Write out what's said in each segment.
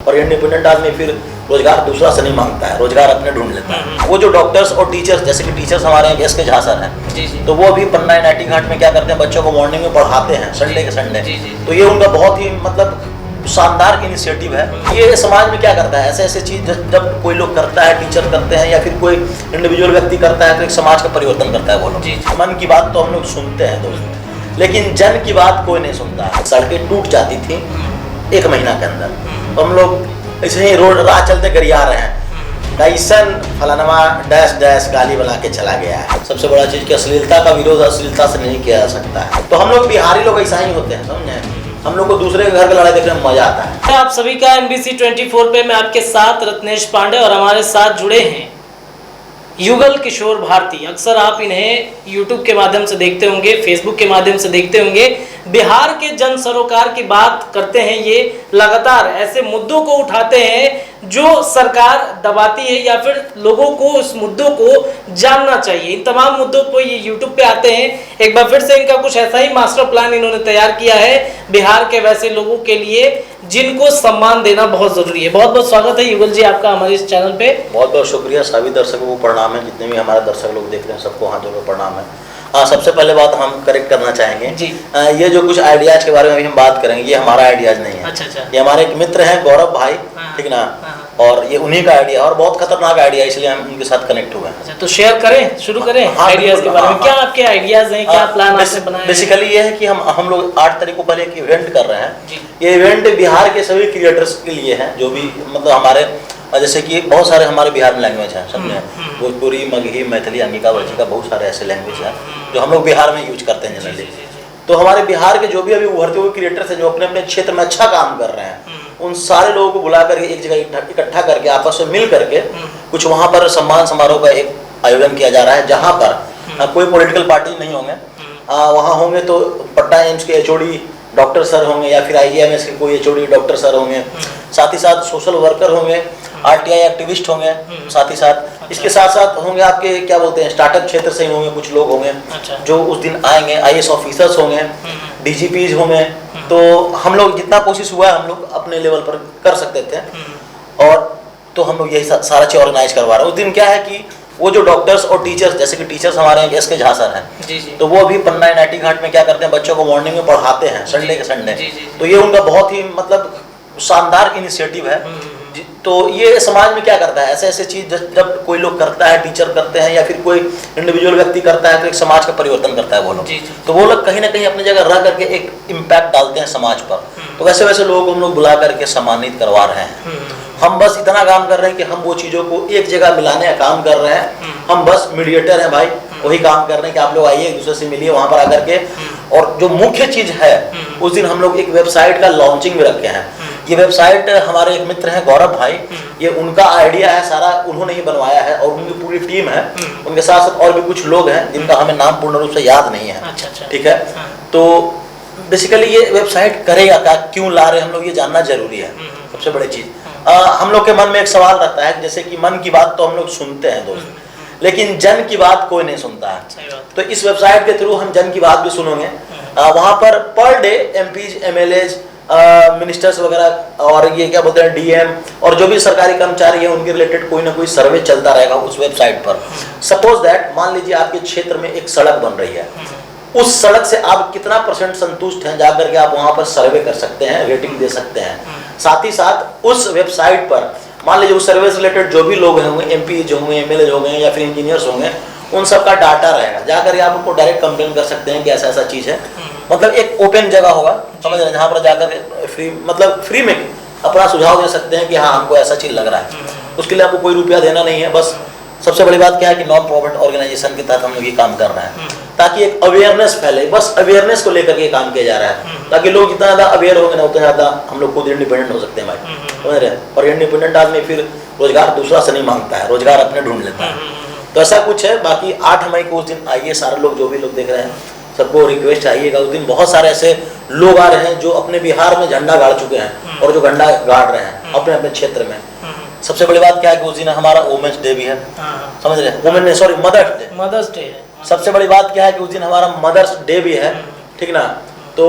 और इंडिपेंडेंट आदमी फिर रोजगार दूसरा से नहीं मांगता है, रोजगार अपने ढूंढ लेता है। वो जो डॉक्टर्स और टीचर्स, जैसे कि टीचर्स हमारे यहाँ एस के झा सर हैं, तो वो भी पन्ना नाटी घाट में क्या करते हैं, बच्चों को मॉर्निंग में पढ़ाते हैं संडे के संडे। तो ये उनका बहुत ही मतलब शानदार इनिशिएटिव है। ये समाज में क्या करता है, ऐसे ऐसे चीज जब कोई लोग करता है, टीचर करते हैं या फिर कोई इंडिविजुअल व्यक्ति करता है, तो एक समाज का परिवर्तन करता है वो लोग। मन की बात तो हम लोग सुनते हैं दोस्त, लेकिन जन की बात कोई नहीं सुनता। सड़कें टूट जाती थी 1 महीना के अंदर, तो हम लोग ऐसे ही रोड राह चलते गरिया रहे हैं, कैसन फलानमा डैश डैश गाली बना के चला गया है। सबसे बड़ा चीज कि अश्लीलता का विरोध अश्लीलता से नहीं किया जा सकता है। तो हम लोग बिहारी लोग ऐसा ही होते हैं, समझे। हम लोग को दूसरे के घर का लड़ाई देखने में मजा आता है। आप सभी का NBC 24 पे मैं आपके साथ रत्नेश पांडे, और हमारे साथ जुड़े हैं युगल किशोर भारती। अक्सर आप इन्हें YouTube के माध्यम से देखते होंगे, Facebook के माध्यम से देखते होंगे। बिहार के जन सरोकार की बात करते हैं, ये लगातार ऐसे मुद्दों को उठाते हैं जो सरकार दबाती है या फिर लोगों को उस मुद्दों को जानना चाहिए। इन तमाम मुद्दों पर ये YouTube पे आते हैं। एक बार फिर से इनका कुछ ऐसा ही मास्टर प्लान इन्होंने तैयार किया है बिहार के वैसे लोगों के लिए जिनको सम्मान देना बहुत जरूरी है। बहुत बहुत स्वागत है युगल जी आपका हमारे इस चैनल पे। बहुत बहुत शुक्रिया। सभी दर्शकों को प्रणाम है, जितने भी हमारे दर्शक लोग देख रहे हैं सबको हाथ जोड़कर प्रणाम है। सबसे पहले बात हम करेक्ट करना चाहेंगे जी। ये जो कुछ आइडियाज के बारे में अभी हम बात करेंगे, ये हमारा आइडियाज नहीं है। अच्छा। ये हमारे एक मित्र हैं गौरव भाई, ठीक ना, और ये उन्हीं का आइडिया, और बहुत खतरनाक आइडिया, इसलिए हम उनके साथ कनेक्ट हुए हैं। अच्छा, तो शेयर करें, शुरू करें आइडियाज के बारे में। क्या आपके आइडियाज हैं, क्या प्लान आपने बनाया है? बेसिकली ये है कि हम लोग 8 तारीख को पहले एक इवेंट कर रहे हैं। ये इवेंट बिहार के सभी क्रिएटर्स के लिए है, जो भी मतलब हमारे, जैसे कि बहुत सारे हमारे बिहार में लैंग्वेज हैं, समझे, भोजपुरी, मगही, मैथिली, अंगिका, वर्जिका, बहुत सारे ऐसे लैंग्वेज हैं जो हम लोग बिहार में यूज करते हैं जनरली। तो हमारे बिहार के जो भी अभी उभरते हुए क्रिएटर्स हैं, जो अपने अपने क्षेत्र में अच्छा काम कर रहे हैं, उन सारे लोगों को बुला करके एक जगह इकट्ठा करके आपस में मिल करके कुछ वहाँ पर सम्मान समारोह का एक आयोजन किया जा रहा है, जहाँ पर कोई पॉलिटिकल पार्टी नहीं होंगे। वहाँ होंगे तो पटना एम्स के HOD डॉक्टर सर होंगे, या फिर IAMS के कोई HOD डॉक्टर सर होंगे, साथ ही साथ सोशल वर्कर होंगे, RTI एक्टिविस्ट होंगे, साथ ही साथ इसके साथ साथ होंगे आपके क्या बोलते हैं स्टार्टअप क्षेत्र से ही होंगे कुछ लोग होंगे जो उस दिन आएंगे, IAS ऑफिसर्स होंगे, DGPs होंगे। तो हम लोग जितना कोशिश हुआ है हम लोग अपने लेवल पर कर सकते थे, और तो हम लोग यही सारा चीज ऑर्गेनाइज करवा रहे हैं। उस दिन क्या है कि वो जो डॉक्टर्स और टीचर्स, जैसे कि टीचर्स हमारे यहाँ एस के झा सर हैं, तो वो अभी पन्ना नाटी घाट में क्या करते हैं, बच्चों को मॉर्निंग में पढ़ाते हैं संडे के संडे। तो ये उनका बहुत ही मतलब शानदार इनिशिएटिव है। तो ये समाज में क्या करता है, ऐसे ऐसे चीज जब कोई लोग करता है, टीचर करते हैं या फिर कोई इंडिविजुअल व्यक्ति करता है, तो एक समाज का परिवर्तन करता है वो लोग। तो वो लोग कहीं ना कहीं अपनी जगह रह करके एक इम्पैक्ट डालते हैं समाज पर। तो वैसे वैसे लोगों को हम लोग बुला करके सम्मानित करवा रहे हैं। हम बस इतना काम कर रहे हैं कि हम वो चीजों को एक जगह मिलाने का काम कर रहे हैं। हम बस मीडिएटर हैं भाई, वही काम कर रहे हैं कि आप लोग आइए, एक दूसरे से मिलिए वहां पर आकर के। और जो मुख्य चीज है, उस दिन हम लोग एक वेबसाइट का लॉन्चिंग भी रखे हैं। ये वेबसाइट हमारे एक मित्र हैं गौरव भाई, ये उनका आइडिया है, सारा उन्होंने ही बनवाया है, और उनकी पूरी टीम है। उनके साथ साथ और भी कुछ लोग हैं जिनका हमें नाम पूर्ण रूप से याद नहीं है। ठीक है, तो बेसिकली ये वेबसाइट करेगा क्या, क्यों ला रहे हैं हम लोग, ये जानना जरूरी है। सबसे बड़ी चीज हम लोग के मन में एक सवाल रहता है, जैसे कि मन की बात तो हम लोग सुनते हैं दोस्त, लेकिन जन की बात कोई नहीं सुनता है। तो इस वेबसाइट के थ्रू हम जन की बात भी सुनेंगे। वहां पर per day MPs, MLAs, ministers वगैरह, और ये क्या बोलते हैं DM, और जो भी सरकारी कर्मचारी है उनके रिलेटेड कोई ना कोई सर्वे चलता रहेगा उस वेबसाइट पर। सपोज दैट, मान लीजिए आपके क्षेत्र में एक सड़क बन रही है, उस सड़क से आप कितना % संतुष्ट हैं, जाकर के आप वहां पर सर्वे कर सकते हैं, रेटिंग दे सकते हैं। साथ ही साथ उस वेबसाइट पर मान लीजिए उस सर्वे से रिलेटेड जो भी लोग होंगे, MP जो होंगे, MLA होंगे या फिर इंजीनियर्स होंगे, उन सब का डाटा रहेगा। जाकर आप उनको डायरेक्ट कंप्लेन कर सकते हैं कि ऐसा ऐसा चीज है। मतलब एक ओपन जगह होगा, समझ रहे हैं, जहाँ पर जाकर फ्री मतलब फ्री में अपना सुझाव दे सकते हैं कि हाँ हमको ऐसा चीज लग रहा है। उसके लिए आपको कोई रुपया देना नहीं है। बस सबसे बड़ी बात क्या है कि नॉन प्रॉफिट ऑर्गेनाइजेशन के तहत हम लोग ये काम कर रहे हैं, ताकि एक अवेयरनेस फैले। बस अवेयरनेस को लेकर के काम किया जा रहा है, ताकि लोग जितना ज्यादा अवेयर होंगे ना, उतना ज्यादा हम लोग खुद इंडिपेंडेंट हो सकते हैं भाई, समझ रहे हैं। और इंडिपेंडेंट आदमी फिर रोजगार दूसरा से नहीं मांगता है, रोजगार अपने ढूंढ लेता है। तो ऐसा कुछ है। बाकी 8 मई को उस दिन आइए, सारे लोग जो भी लोग देख रहे हैं सबको रिक्वेस्ट आइएगा। उस दिन बहुत सारे ऐसे लोग आ रहे हैं जो अपने बिहार में झंडा गाड़ चुके हैं, और जो झंडा गाड़ रहे हैं अपने अपने क्षेत्र में। सबसे बड़ी बात क्या है कि उस दिन हमारा वुमेन्स डे भी है, समझ रहे हैं, मदर्स डे है। सबसे बड़ी बात क्या है कि उस दिन हमारा मदर्स डे भी है, ठीक ना। तो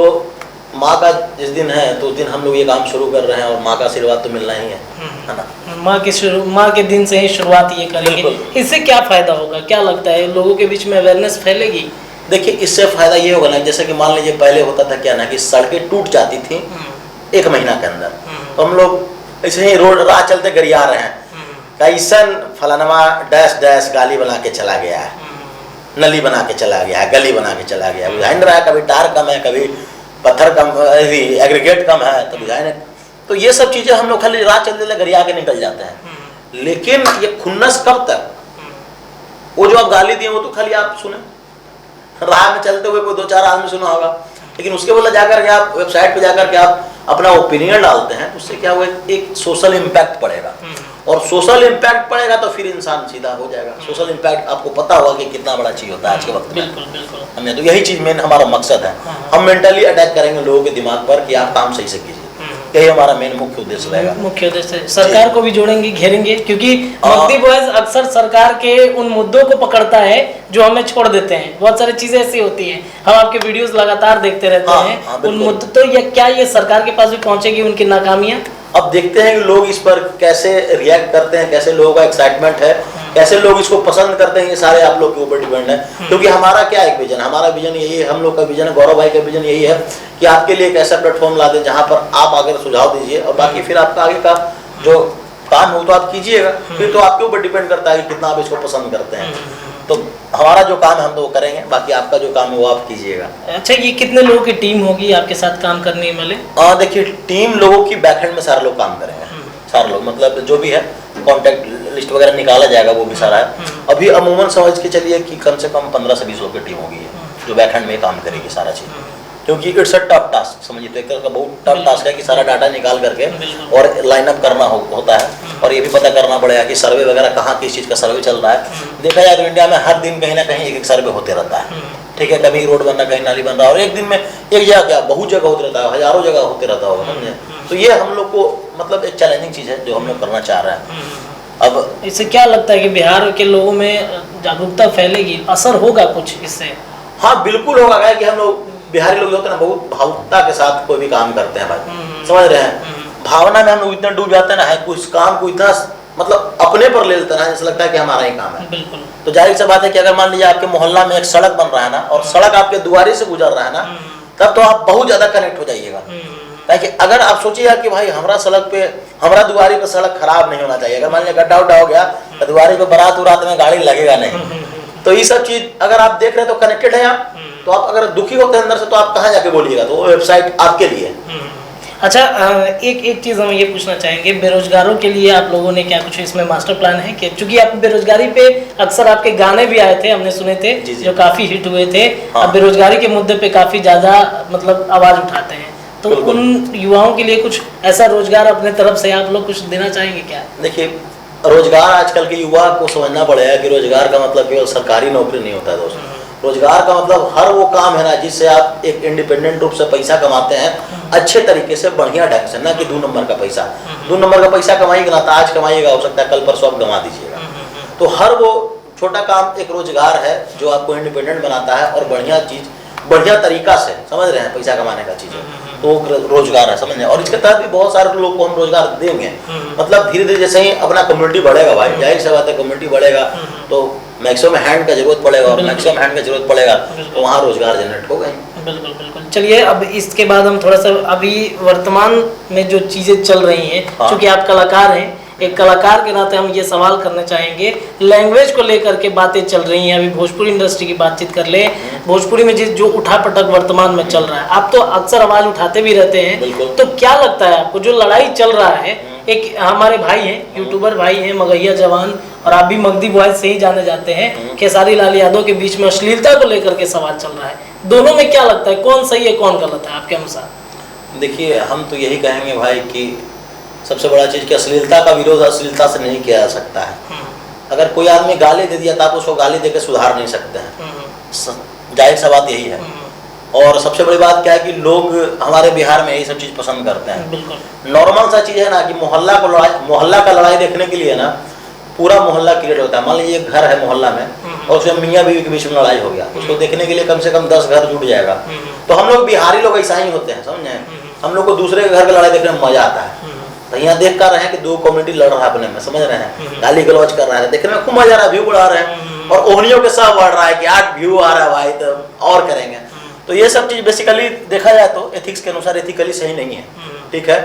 माँ का जिस दिन है तो उस दिन हम लोग ये काम शुरू कर रहे हैं और माँ का आशीर्वाद तो मिलना ही है ना। माँ के दिन से ही शुरुआत ये करेंगे। बिल्कुल। इससे क्या फायदा होगा, क्या लगता है, लोगों के बीच में अवेयरनेस फैलेगी? देखिए इससे फायदा ये होगा ना, जैसे कि मान लीजिए पहले होता था क्या ना कि सड़कें टूट जाती थी 1 महीना के अंदर, तो हम लोग ऐसे ही रोड राह चलते गरिया रहे हैं, कैसन फलानमा डैश डैश गाली बना के चला गया है, नली बना के चला गया है, गली बना के चला गया है, बुझाई रहा है, कभी टार कम है, कभी पत्थर कम, एग्रीगेट कम है, तो बुझाई नहीं। तो ये सब चीज़ें हम लोग खाली राह चलते गरिया के निकल जाते हैं। लेकिन ये खुन्नस कब तक, वो जो आप गाली दिए वो तो खाली आप सुने, राह में चलते हुए कोई 2-4 आदमी सुना होगा, लेकिन उसके बदले जाकर के आप वेबसाइट पे जाकर के आप अपना ओपिनियन डालते हैं, तो उससे क्या हुआ, एक सोशल इम्पैक्ट पड़ेगा, और सोशल इम्पैक्ट पड़ेगा तो फिर इंसान सीधा हो जाएगा। सोशल इम्पैक्ट आपको पता होगा कि कितना बड़ा चीज़ होता है आज के वक्त में। बिल्कुल बिल्कुल। हमने तो यही चीज़ मेन हमारा मकसद है। हम मेंटली अटैक करेंगे लोगों के दिमाग पर कि आप काम सही से कीजिए, यही हमारा मेन मुख्य उद्देश्य रहेगा। मुख्य उद्देश्य सरकार को भी जोड़ेंगे, घेरेंगे, क्योंकि मगदी बॉयज अक्सर सरकार के उन मुद्दों को पकड़ता है जो हमें छोड़ देते हैं। बहुत सारी चीजें ऐसी होती हैं, हम आपके वीडियोस लगातार देखते रहते हैं उन मुद्दों, तो क्या ये सरकार के पास भी पहुंचेगी उनकी नाकामियां? अब देखते हैं कि लोग इस पर कैसे रिएक्ट करते हैं, कैसे लोगों का एक्साइटमेंट है, कैसे लोग इसको पसंद करते हैं, ये सारे आप लोग के ऊपर डिपेंड है। क्योंकि हमारा क्या एक विजन, हमारा विजन यही है, हम लोग का विजन, गौरव भाई का विजन यही है कि आपके लिए एक ऐसा प्लेटफॉर्म ला दें जहाँ पर आप आकर सुझाव दीजिए, और बाकी फिर आपका आगे का जो काम हो तो आप कीजिएगा, फिर तो आपके ऊपर डिपेंड करता है कि कितना आप इसको पसंद करते हैं। तो हमारा जो काम है हम तो वो करेंगे, बाकी आपका जो काम है वो आप कीजिएगा। अच्छा, ये कितने लोगों की टीम होगी आपके साथ काम करने वाले? देखिए टीम लोगों की बैकएंड में सारे लोग काम करेंगे, सारे लोग, मतलब जो भी है कॉन्टैक्ट लिस्ट वगैरह निकाला जाएगा, वो भी सारा है। अभी अमूमन समझ के चलिए कि कम से कम 15 से 20 लोग की टीम होगी जो बैकएंड में काम करेगी सारा चीज़, क्योंकि इट्स अ टफ टास्क, समझिए तो एक तरह का बहुत टफ टास्क है कि सारा डाटा निकाल करके और लाइनअप करना होता है, और ये भी पता करना पड़ेगा कि सर्वे वगैरह कहाँ किस चीज़ का सर्वे चल रहा है। देखा जाए तो इंडिया में हर दिन कहीं ना कहीं एक सर्वे होते रहता है, ठीक है, कभी रोड बन रहा, कहीं नाली बन रहा है, और एक दिन में एक जगह क्या बहुत जगह होते रहता है, हजारों जगह होते रहता होगा, समझे। तो ये हम लोग को मतलब एक चैलेंजिंग चीज़ है जो हम लोग करना चाह रहे हैं। अब इससे क्या लगता है कि बिहार के लोगों में जागरूकता फैलेगी, असर होगा कुछ इससे? हाँ बिल्कुल होगा, क्या कि हम लोग बिहारी लोग होते हैं ना, बहुत भावुकता के साथ कोई भी काम करते हैं भाई, समझ रहे हैं, भावना में हम लोग इतना डूब जाते हैं ना, कुछ काम को इतना मतलब अपने पर ले लेते हैं, जैसे लगता है कि हमारा ही काम है। बिल्कुल। तो जाहिर सी बात है कि अगर मान लीजिए आपके मोहल्ला में एक सड़क बन रहा है ना, और सड़क आपके दुआरे से गुजर रहा है ना, तब तो आप बहुत ज्यादा कनेक्ट हो जाइएगा। ताकि अगर आप सोचिएगा कि भाई हमारा सड़क पे, हमारा दुआरी पे सड़क खराब नहीं होना चाहिए, अगर मान लीजिए गड्ढा उड्ढा हो गया तो दुआरी पे बारात उरात में गाड़ी लगेगा नहीं। तो ये सब चीज अगर आप देख रहे हैं तो कनेक्टेड है आप, तो आप अगर दुखी होते हैं अंदर से तो आप कहाँ जाके बोलिएगा, तो वो वेबसाइट आपके लिए। अच्छा, एक चीज़ हम ये पूछना चाहेंगे, बेरोजगारों के लिए आप लोगों ने क्या कुछ इसमें मास्टर प्लान है कि, चूंकि आप बेरोजगारी पे अक्सर आपके गाने भी आए थे, हमने सुने थे, जो काफ़ी हिट हुए थे। आप बेरोजगारी के मुद्दे पे काफ़ी ज़्यादा मतलब आवाज़ उठाते हैं, तो उन युवाओं के लिए कुछ ऐसा रोजगार अपने तरफ से आप लोग कुछ देना चाहेंगे क्या? देखिए, रोजगार आजकल के युवा को समझना पड़ेगा कि रोजगार का मतलब केवल सरकारी नौकरी नहीं होता है दोस्त। रोजगार का मतलब हर वो काम है ना जिससे आप एक इंडिपेंडेंट रूप से पैसा कमाते हैं, अच्छे तरीके से, बढ़िया ढंग से, ना कि 2 नंबर का पैसा। 2 नंबर का पैसा कमाइएगा ना, तो आज कमाइएगा, हो सकता है कल परसों आप गंवा दीजिएगा। तो हर वो छोटा काम एक रोजगार है जो आपको इंडिपेंडेंट बनाता है, और बढ़िया चीज, बढ़िया तरीका से, समझ रहे हैं, पैसा कमाने का चीज है, तो रोजगार है, समझ रहे हैं। और इसके तहत भी बहुत सारे लोग को हम रोजगार देंगे। मतलब धीरे धीरे जैसे ही अपना कम्युनिटी बढ़ेगा भाई, जाहिर सी बात है, कम्युनिटी बढ़ेगा तो मैक्सिमम हैंड का जरूरत पड़ेगा, और मैक्सिमम हैंड का जरूरत पड़ेगा तो वहाँ रोजगार जनरेट होगा। बिल्कुल बिल्कुल। चलिए, अब इसके बाद हम थोड़ा सा अभी वर्तमान में जो चीज़ें चल रही हैं, क्योंकि आप कलाकार हैं, एक कलाकार के नाते हम ये सवाल करना चाहेंगे, लैंग्वेज को लेकर के बातें चल रही हैं, अभी भोजपुरी इंडस्ट्री की बातचीत कर ले। भोजपुरी में जो उठापटक वर्तमान में चल रहा है, आप तो अक्सर आवाज उठाते भी रहते हैं, तो क्या लगता है आपको जो लड़ाई चल रहा है, एक हमारे भाई हैं, यूट्यूबर भाई हैं, मगहिया जवान, और आप भी मगदी बॉयज से ही जाने जाते हैं, खेसारी लाल यादव के बीच में अश्लीलता को लेकर के सवाल चल रहा है, दोनों में क्या लगता है, कौन सही है कौन गलत है आपके अनुसार? देखिए, हम तो यही कहेंगे भाई कि सबसे बड़ा चीज़ कि अश्लीलता का विरोध अश्लीलता से नहीं किया जा सकता है। अगर कोई आदमी गाली दे दिया तो आप उसको गाली देकर सुधार नहीं सकते हैं, जाहिर सा बात यही है। और सबसे बड़ी बात क्या है कि लोग हमारे बिहार में यही सब चीज़ पसंद करते हैं। नॉर्मल सा चीज़ है ना कि मोहल्ला का लड़ाई देखने के लिए ना पूरा मोहल्ला क्रिएट होता है। मान लीजिए एक घर है मोहल्ला में और उसमें मियाँ बीवी के बीच में लड़ाई हो गया, उसको देखने के लिए कम से कम 10 घर जुट जाएगा। तो हम लोग बिहारी लोग ऐसा ही होते हैं, समझे। हम लोग को दूसरे के घर का लड़ाई देखने में मजा आता है। तो यहाँ देख कर रहे हैं कि दो कम्युनिटी लड़ रहा है अपने में, समझ रहे हैं, गाली गलौज कर रहा है, देखने में खूब मजा आ रहा है, व्यू बढ़ा रहे हैं, और ओहनियों के साथ बढ़ रहा है कि 8 व्यू आ रहा है भाई, तो और करेंगे। तो ये सब चीज बेसिकली देखा जाए तो एथिक्स के अनुसार एथिकली सही नहीं है, ठीक है।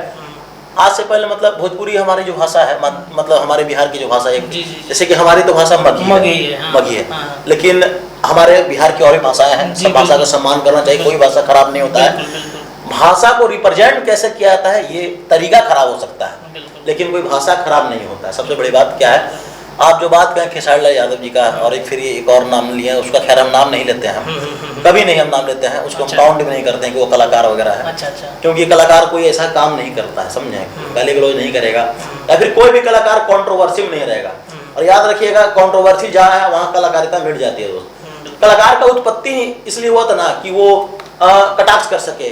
आज से पहले मतलब भोजपुरी हमारी जो भाषा है, मतलब हमारे बिहार की जो भाषा है, जैसे कि हमारी तो भाषा मगही है, लेकिन हमारे बिहार की और भी भाषाएं हैं, सब भाषा का सम्मान करना चाहिए, कोई भाषा खराब नहीं होता है। भाषा को रिप्रेजेंट कैसे किया जाता है ये तरीका खराब हो सकता है, लेकिन कोई भाषा खराब नहीं होता है। सबसे बड़ी बात क्या है, आप जो बात कहें खेसारी लाल यादव जी का, और फिर ये एक और नाम लिया, उसका खैर हम नाम नहीं लेते हैं, हम कभी नहीं हम नाम लेते हैं, उसको हम काउंट भी नहीं करते हैं कि वो कलाकार वगैरह है, क्योंकि कलाकार कोई ऐसा काम नहीं करता है, समझे, गाली गलौज नहीं करेगा, या फिर कोई भी कलाकार कंट्रोवर्सी में नहीं रहेगा। और याद रखिएगा, कंट्रोवर्सी जहाँ है वहाँ कलाकारिता मिट जाती है दोस्त। कलाकार का उत्पत्ति इसलिए हुआ था ना कि वो कटाक्ष कर सके,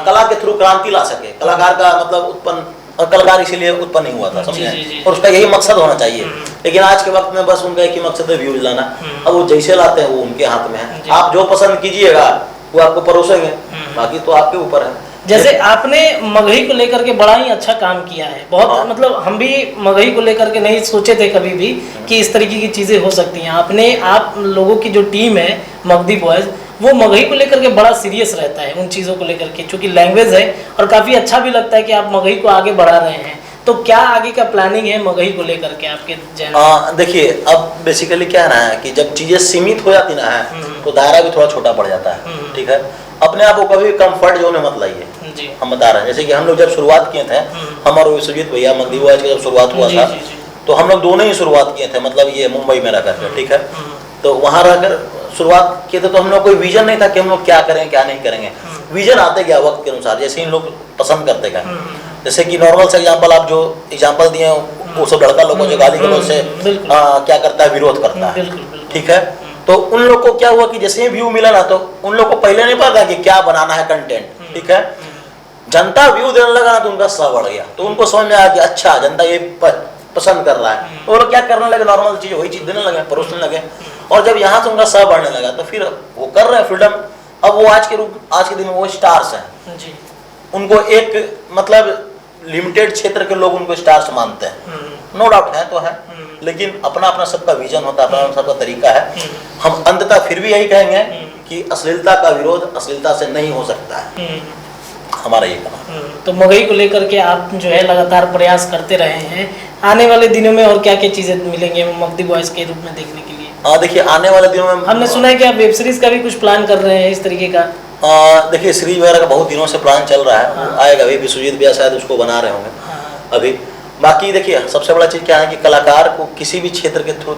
कला के थ्रू क्रांति ला सके। कलाकार का मतलब उत्पन्न, कलाकार इसीलिए उत्पन्न नहीं हुआ था, समझे, और उसका यही मकसद होना चाहिए। लेकिन आज के वक्त में बस उनका एक ही मकसद है, व्यूज लाना। अब वो जैसे लाते हैं वो उनके हाथ में है, आप जो पसंद कीजिएगा वो आपको परोसेंगे, बाकी तो आपके ऊपर है। जैसे आपने मगही को लेकर के बड़ा ही अच्छा काम किया है, बहुत मतलब हम भी मगही को लेकर के नहीं सोचे थे कभी भी कि इस तरीके की चीजें हो सकती हैं। आप लोगों की जो टीम है मगधी बॉयज, वो मगही को लेकर के बड़ा सीरियस रहता है उन चीज़ों को लेकर के, चूँकि लैंग्वेज है, और काफ़ी अच्छा भी लगता है कि आप मगही को आगे बढ़ा रहे हैं। तो क्या आगे का प्लानिंग है मगही को लेकर के आपके चैनल? देखिए, अब बेसिकली क्या है ना कि जब चीज़ें सीमित हो जाती ना है तो दायरा भी थोड़ा छोटा पड़ जाता है, ठीक है। अपने आप को कभी कंफर्ट जोन में मत लाइए, हम बता रहे हैं। जैसे कि हम लोग जब शुरुआत किए थे, हम और विश्वजीत भैया, मगधी बॉयज की जब शुरुआत हुआ था, तो हम लोग दोनों ही शुरुआत किए थे, मतलब ये मुंबई में रहकर, ठीक है। तो वहाँ रहकर शुरुआत किए थे, तो हम लोग कोई विजन नहीं था कि हम लोग क्या करें क्या नहीं करेंगे। विजन आते गया वक्त के अनुसार, जैसे इन लोग पसंद करते गए। जैसे कि नॉर्मल से एग्जांपल, आप जो एग्जांपल दिए वो सब लड़का लोगों जो गाली गलौज से क्या करता है, विरोध करता है, ठीक है। तो उन लोग को क्या हुआ कि जैसे ही व्यू मिला ना, तो उन लोग को पहले नहीं पता कि क्या बनाना है कंटेंट, ठीक है। जनता व्यू देने लगा ना तो उनका सा बढ़ गया, तो उनको समझ में आया कि अच्छा जनता ये पसंद कर रहा है, तो वो लोग क्या करने लगे, नॉर्मल चीज वही चीज देने लगे, परोसने लगे। और जब यहाँ से उनका सह बढ़ने लगा तो फिर वो कर रहे हैं फ्रीडम। अब वो आज के दिन में वो स्टार्स हैं, उनको एक मतलब लिमिटेड क्षेत्र के लोग उनको स्टार्स मानते हैं, नो डाउट है तो है, लेकिन अपना अपना सबका विजन होता है, अपना सबका तरीका है। हम अंततः फिर भी यही कहेंगे कि अश्लीलता का विरोध अश्लीलता से नहीं हो सकता है, हमारा ये कहना। तो मगही को लेकर के आप जो है लगातार प्रयास करते रहे हैं। आने वाले दिनों में और क्या क्या चीजें मिलेंगे मगधी बॉयज के रूप में देखने के लिए? देखिए, आने वाले दिनों में हमने सुना है कि आप वेब सीरीज का भी कुछ प्लान कर रहे हैं इस तरीके का। देखिए, सीरीज वगैरह का बहुत दिनों से प्लान चल रहा है, आएगा अभी विश्वजीत भैया शायद उसको बना रहे होंगे अभी। बाकी देखिए, सबसे बड़ा चीज़ क्या है कि कलाकार को किसी भी क्षेत्र के थ्रू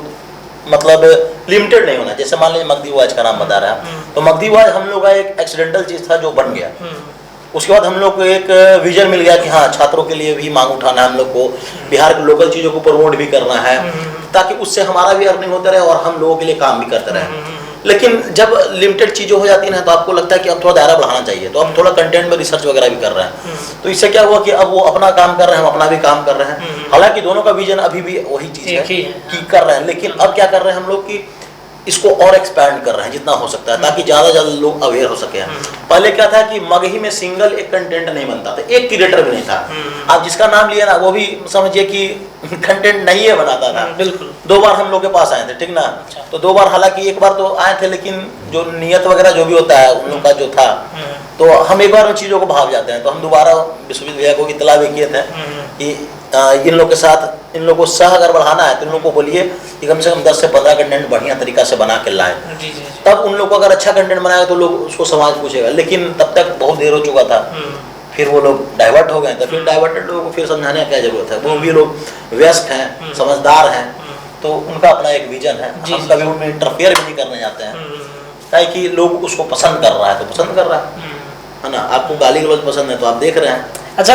मतलब लिमिटेड नहीं होना। जैसे मान लीजिए मगधी बॉयज का नाम बता रहे हैं, तो मगधी बॉयज हम लोग का एक एक्सीडेंटल चीज़ था जो बन गया। उसके बाद हम लोग को एक विजन मिल गया कि हाँ, छात्रों के लिए भी मांग उठाना है, हम लोग को बिहार के लोकल चीज़ों को प्रमोट भी करना है, ताकि उससे हमारा भी अर्निंग होता रहे और हम लोगों के लिए काम भी करते रहे। लेकिन जब लिमिटेड चीज़ें हो जाती है ना, तो आपको लगता है कि अब थोड़ा दायरा बढ़ाना चाहिए, तो अब थोड़ा कंटेंट में रिसर्च वगैरह भी कर रहे हैं। तो इससे क्या हुआ कि अब वो अपना काम कर रहे हैं, हम अपना भी काम कर रहे हैं। हालांकि दोनों का विजन अभी भी वही चीज़ है कि कर रहे हैं, लेकिन अब क्या कर रहे हैं हम लोग कि इसको और एक्सपैंड कर रहे हैं जितना हो सकता है, ताकि ज़्यादा लोग अवेयर हो सके। पहले क्या था कि मगही में सिंगल एक कंटेंट नहीं बनता था, एक क्रिएटर भी नहीं था। आप जिसका नाम लिया ना, वो भी समझिए कि कंटेंट नहीं है बनाता था। बिल्कुल 2 बार हम लोग के पास आए थे, ठीक ना। तो 2 बार, हालांकि एक बार तो आए थे, लेकिन जो नियत वगैरह जो भी होता है उन लोग का जो था, तो हम एक बार उन चीज़ों को भाग जाते हैं। तो हम दोबारा विश्वजीत भैया को इतला भी किए थे कि इन लोग के साथ, इन लोग को सह अगर बढ़ाना है तो इन लोग को बोलिए कि कम से कम 10 से 15 कंटेंट बढ़िया तरीका से बना के लाएं। तब उन लोग को अगर अच्छा कंटेंट बनाएगा तो लोग उसको समाज पूछेगा। लेकिन तब तक बहुत देर हो चुका था, फिर वो लोग डाइवर्ट हो गए। तो फिर डाइवर्टेड लोगों को फिर समझाने की क्या जरूरत है, वो भी लोग व्यस्त हैं, समझदार हैं, तो उनका अपना एक विजन है। हम कभी उनमें इंटरफेयर भी नहीं करने जाते हैं, ताकि लोग उसको पसंद कर रहा है तो पसंद कर रहा है ना। आपको गाली गलौज पसंद है तो आप देख रहे हैं। अच्छा,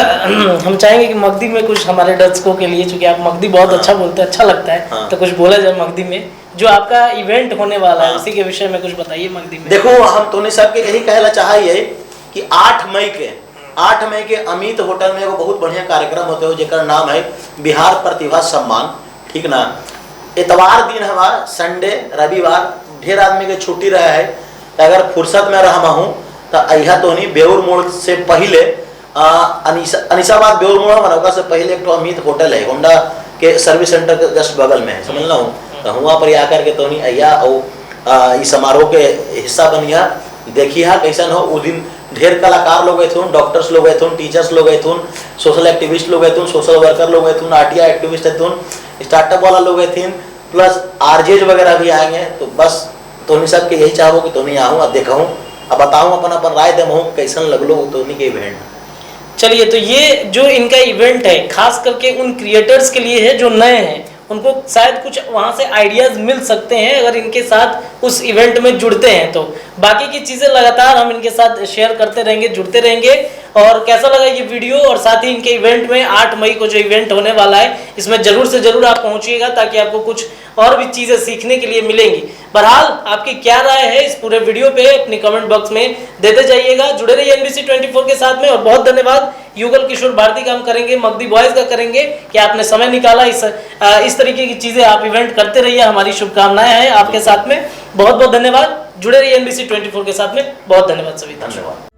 हम चाहेंगे कि मगधी में कुछ हमारे दर्शकों के लिए, चूंकि आप मगधी बहुत अच्छा बोलते हैं, अच्छा लगता है, तो कुछ बोला जाए मगधी में। जो आपका इवेंट होने वाला है उसी के विषय में कुछ बताइए मगधी में। देखो, हम टोनी साहब के यही कहना चाहिए कि 8 मई के अमित होटल में एगो बहुत बढ़िया कार्यक्रम होते हो, जेकर नाम है बिहार प्रतिभा सम्मान, ठीक ना। इतवार दिन हमारा, संडे रविवार, ढेर आदमी के छुट्टी रहा है। अगर फुर्सत में रहा हूँ तो अहिया तो नहीं बेउर मोड़ से पहले अनिसाबाद बेउर मोड़ मनौका से पहले एक तो अमित होटल है होंडा के सर्विस सेंटर के जस्ट बगल में है, समझ ला हूँ। तो वहाँ पर आकर के तो नहीं अहिया और इस समारोह के हिस्सा बनिया देखिए कैसन हो। उस दिन ढेर कलाकार लोग गए थे, डॉक्टर्स लोग गए थे, टीचर्स लोग गए थे, सोशल एक्टिविस्ट लोग गए थे, सोशल वर्कर लोग गए थे, आरटीआई एक्टिविस्ट थे, स्टार्टअप वाला लोग गए थे, प्लस आरजेज वगैरह भी आएंगे। तो बस तोनी सब के यही चाहो कि तोनी आहूँ और देखूँ अब बताऊँ अपन अपन राय देमूँ कैसन लगलो तोनी के इवेंट। चलिए, तो ये जो इनका इवेंट है खास करके उन क्रिएटर्स के लिए है जो नए हैं, उनको शायद कुछ वहाँ से आइडियाज़ मिल सकते हैं अगर इनके साथ उस इवेंट में जुड़ते हैं। तो बाकी की चीज़ें लगातार हम इनके साथ शेयर करते रहेंगे, जुड़ते रहेंगे। और कैसा लगा ये वीडियो, और साथ ही इनके इवेंट में 8 मई को जो इवेंट होने वाला है इसमें ज़रूर से ज़रूर आप पहुँचिएगा ताकि आपको कुछ और भी चीज़ें सीखने के लिए मिलेंगी। बहरहाल आपकी क्या राय है इस पूरे वीडियो पे अपनी कमेंट बॉक्स में देते जाइएगा। जुड़े रहिए NBC 24 के साथ में। और बहुत धन्यवाद युगल किशोर भारती का हम करेंगे, मगदी बॉयज़ का करेंगे कि आपने समय निकाला। इस तरीके की चीज़ें आप इवेंट करते रहिए, हमारी शुभकामनाएं हैं आपके साथ में। बहुत बहुत धन्यवाद। जुड़े रहिए NBC 24 के साथ में। बहुत धन्यवाद सभी, धन्यवाद।